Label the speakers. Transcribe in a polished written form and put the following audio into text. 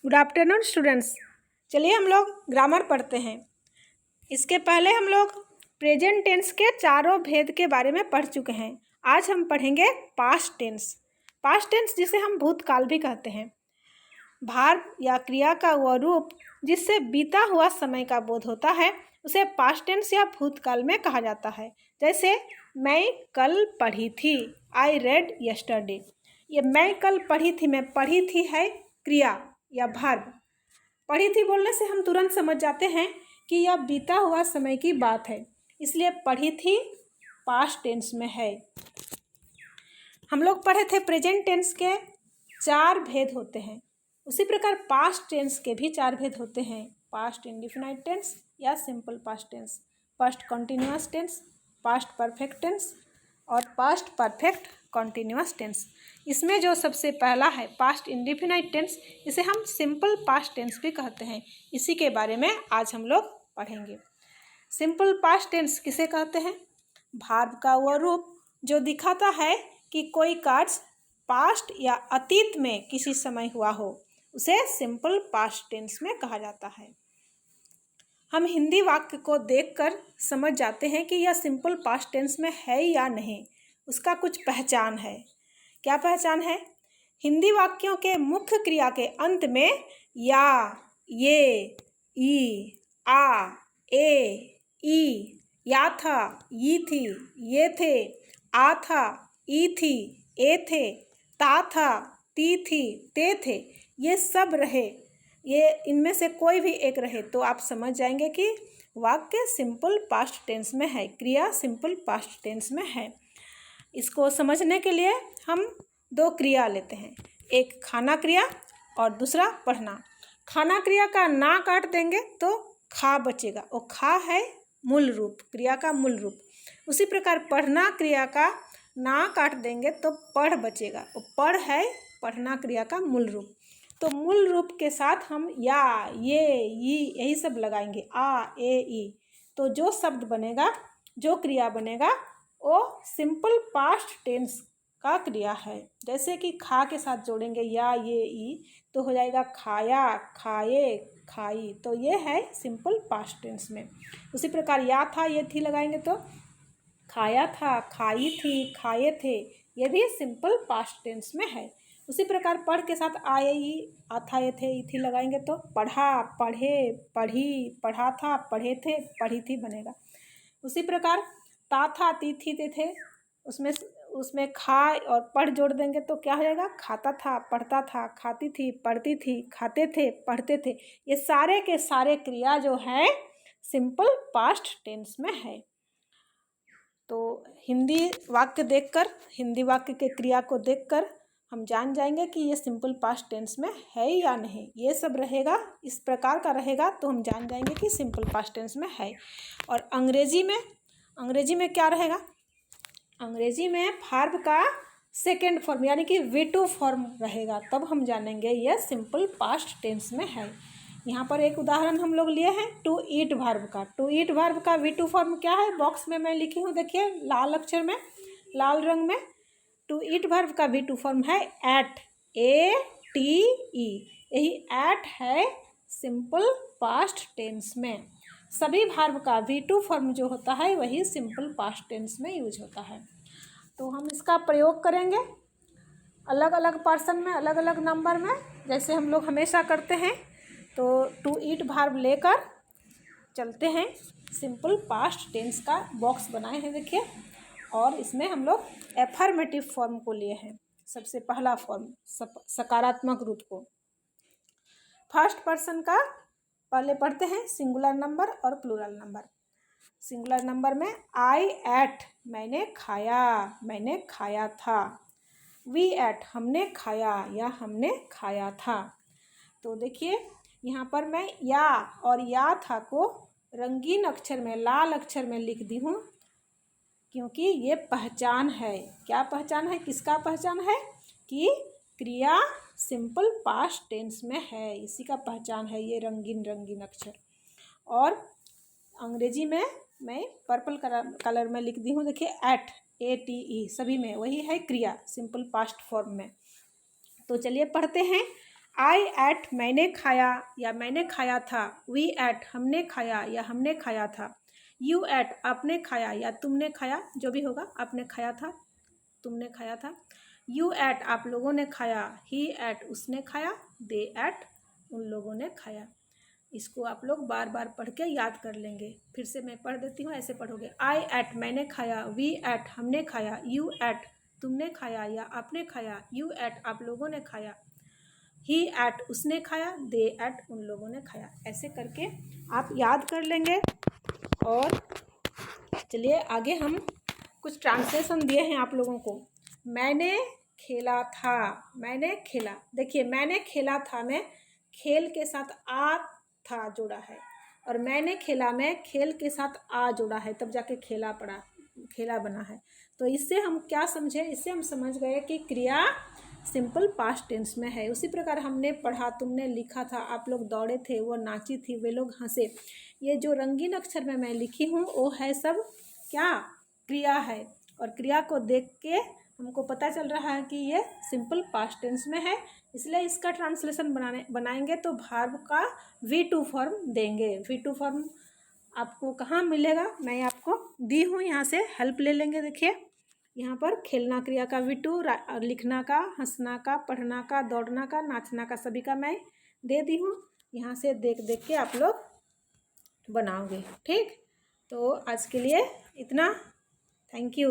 Speaker 1: Good afternoon students. चलिए हम लोग ग्रामर पढ़ते हैं। इसके पहले हम लोग प्रेजेंट टेंस के चारों भेद के बारे में पढ़ चुके हैं। आज हम पढ़ेंगे पास्ट टेंस। पास्ट टेंस जिसे हम भूतकाल भी कहते हैं। भार्ब या क्रिया का वह रूप जिससे बीता हुआ समय का बोध होता है उसे पास्ट टेंस या भूतकाल में कहा जाता है। जैसे मैं कल पढ़ी थी, आई रेड यस्टरडे। ये मैं कल पढ़ी थी, मैं पढ़ी थी है क्रिया या भार्ब। पढ़ी थी बोलने से हम तुरंत समझ जाते हैं कि यह बीता हुआ समय की बात है, इसलिए पढ़ी थी पास्ट टेंस में है। हम लोग पढ़े थे प्रेजेंट टेंस के 4 भेद होते हैं, उसी प्रकार पास्ट टेंस के भी 4 भेद होते हैं। पास्ट इंडिफिनाइट टेंस या simple past tense, past continuous tense, past perfect tense और पास्ट परफेक्ट कॉन्टिन्यूअस टेंस। इसमें जो सबसे पहला है पास्ट इंडिफिनाइट टेंस, इसे हम सिंपल पास्ट टेंस भी कहते हैं। इसी के बारे में आज हम लोग पढ़ेंगे। सिंपल पास्ट टेंस किसे कहते हैं? भार्ब का वह रूप जो दिखाता है कि कोई कार्य पास्ट या अतीत में किसी समय हुआ हो, उसे सिंपल पास्ट टेंस में कहा जाता है। हम हिंदी वाक्य को देखकर समझ जाते हैं कि यह सिंपल पास्ट टेंस में है या नहीं। उसका कुछ पहचान है। क्या पहचान है? हिंदी वाक्यों के मुख्य क्रिया के अंत में या, ये, ई, आ, ए, ई, या था, ये थी, ये थे, आ था, ई थी, ए थे, ता था, ती थी, ते थे, ये सब रहे, ये इनमें से कोई भी एक रहे तो आप समझ जाएंगे कि वाक्य सिंपल पास्ट टेंस में है, क्रिया सिंपल पास्ट टेंस में है। इसको समझने के लिए हम 2 क्रिया लेते हैं, एक खाना क्रिया और दूसरा पढ़ना। खाना क्रिया का ना काट देंगे तो खा बचेगा, वो खा है मूल रूप, क्रिया का मूल रूप। उसी प्रकार पढ़ना क्रिया का ना काट देंगे तो पढ़ बचेगा, वो पढ़ है पढ़ना क्रिया का मूल रूप। तो मूल रूप के साथ हम या, ये, यही सब लगाएंगे, आ, ए, ई। तो जो शब्द बनेगा, जो क्रिया बनेगा वो सिंपल पास्ट टेंस का क्रिया है। जैसे कि खा के साथ जोड़ेंगे या, ये, ई, तो हो जाएगा खाया, खाए, खाई। तो ये है सिंपल पास्ट टेंस में। उसी प्रकार या था, ये थी लगाएंगे तो खाया था, खाई थी, खाए थे, ये भी सिंपल पास्ट टेंस में है। उसी प्रकार पढ़ के साथ आए, ई, आथा, ये थे, ई थी लगाएंगे तो पढ़ा, पढ़े, पढ़ी, पढ़ा था, पढ़े थे, पढ़ी थी बनेगा। उसी प्रकार ता था, ती थी, ते थे, उसमें खा और पढ़ जोड़ देंगे तो क्या हो जाएगा? खाता था, पढ़ता था, खाती थी, पढ़ती थी, खाते थे, पढ़ते थे। ये सारे के सारे क्रिया जो है सिंपल पास्ट टेंस में है। तो हिंदी वाक्य देखकर, हिंदी वाक्य के क्रिया को देखकर हम जान जाएंगे कि ये सिंपल पास्ट टेंस में है या नहीं। ये सब रहेगा, इस प्रकार का रहेगा तो हम जान जाएंगे कि सिंपल पास्ट टेंस में है। और अंग्रेजी में क्या रहेगा? अंग्रेजी में भार्ब का सेकेंड फॉर्म यानी कि V2 फॉर्म रहेगा, तब हम जानेंगे यह सिंपल पास्ट टेंस में है। यहाँ पर एक उदाहरण हम लोग लिए हैं टू ईट भार्ब का। टू ईट भार्ब का V2 फॉर्म क्या है? बॉक्स में मैं लिखी हूँ, देखिए लाल अक्षर में, लाल रंग में। टू ईट भार्ब का V2 फॉर्म है एट, ATE। यही एट है सिंपल पास्ट टेंस में। सभी भार्ब का V2 फॉर्म जो होता है वही सिंपल पास्ट टेंस में यूज होता है। तो हम इसका प्रयोग करेंगे अलग अलग पर्सन में, अलग अलग नंबर में, जैसे हम लोग हमेशा करते हैं। तो टू ईट भार्ब लेकर चलते हैं। सिंपल पास्ट टेंस का बॉक्स बनाए हैं देखिए, और इसमें हम लोग एफर्मेटिव फॉर्म को लिए हैं। सबसे पहला फॉर्म सकारात्मक रूप को। फर्स्ट पर्सन का पहले पढ़ते हैं, सिंगुलर नंबर और प्लूरल नंबर। सिंगुलर नंबर में आई एट, मैंने खाया, मैंने खाया था। वी एट, हमने खाया या हमने खाया था। तो देखिए यहाँ पर मैं या और या था को रंगीन अक्षर में, लाल अक्षर में लिख दी हूँ, क्योंकि ये पहचान है। क्या पहचान है? किसका पहचान है? कि क्रिया सिंपल पास्ट टेंस में है, इसी का पहचान है ये रंगीन रंगीन अक्षर। और अंग्रेजी में मैं पर्पल कलर में लिख दी हूँ, देखिए एट, ATE, सभी में वही है क्रिया सिंपल पास्ट फॉर्म में। तो चलिए पढ़ते हैं। आई एट मैंने खाया या मैंने खाया था, वी एट हमने खाया या हमने खाया था, यू एट आपने खाया या तुमने खाया, जो भी होगा आपने खाया था, तुमने खाया था, यू एट आप लोगों ने खाया, ही एट उसने खाया, दे एट उन लोगों ने खाया। इसको आप लोग बार बार पढ़ के याद कर लेंगे। फिर से मैं पढ़ देती हूँ, ऐसे पढ़ोगे। आई एट मैंने खाया, वी एट हमने खाया, यू एट तुमने खाया या आपने खाया, यू एट आप लोगों ने खाया, ही एट उसने खाया, दे एट उन लोगों ने खाया। ऐसे करके आप याद कर लेंगे। और चलिए आगे हम कुछ ट्रांसलेशन दिए हैं आप लोगों को। मैंने खेला था, मैंने खेला, देखिए मैंने खेला था में खेल के साथ आ था जोड़ा है, और मैंने खेला में खेल के साथ आ जोड़ा है, तब जाके खेला पड़ा, खेला बना है। तो इससे हम क्या समझे, इससे हम समझ गए कि क्रिया सिंपल पास्ट टेंस में है। उसी प्रकार हमने पढ़ा, तुमने लिखा था, आप लोग दौड़े थे, वो नाची थी, वे लोग हंसे, ये जो रंगीन अक्षर में मैं लिखी हूँ वो है सब क्या, क्रिया है। और क्रिया को देख के हमको पता चल रहा है कि ये सिंपल पास्ट टेंस में है, इसलिए इसका ट्रांसलेशन बनाएंगे तो वर्ब का V2 फॉर्म देंगे। V2 फॉर्म आपको कहाँ मिलेगा, मैं आपको दी हूँ, यहाँ से हेल्प ले लेंगे। देखिए यहाँ पर खेलना क्रिया का V2, लिखना का, हंसना का, पढ़ना का, दौड़ना का, नाचना का, सभी का मैं दे दी हूँ। यहाँ से देख देख के आप लोग बनाओगे। ठीक, तो आज के लिए इतना, थैंक यू।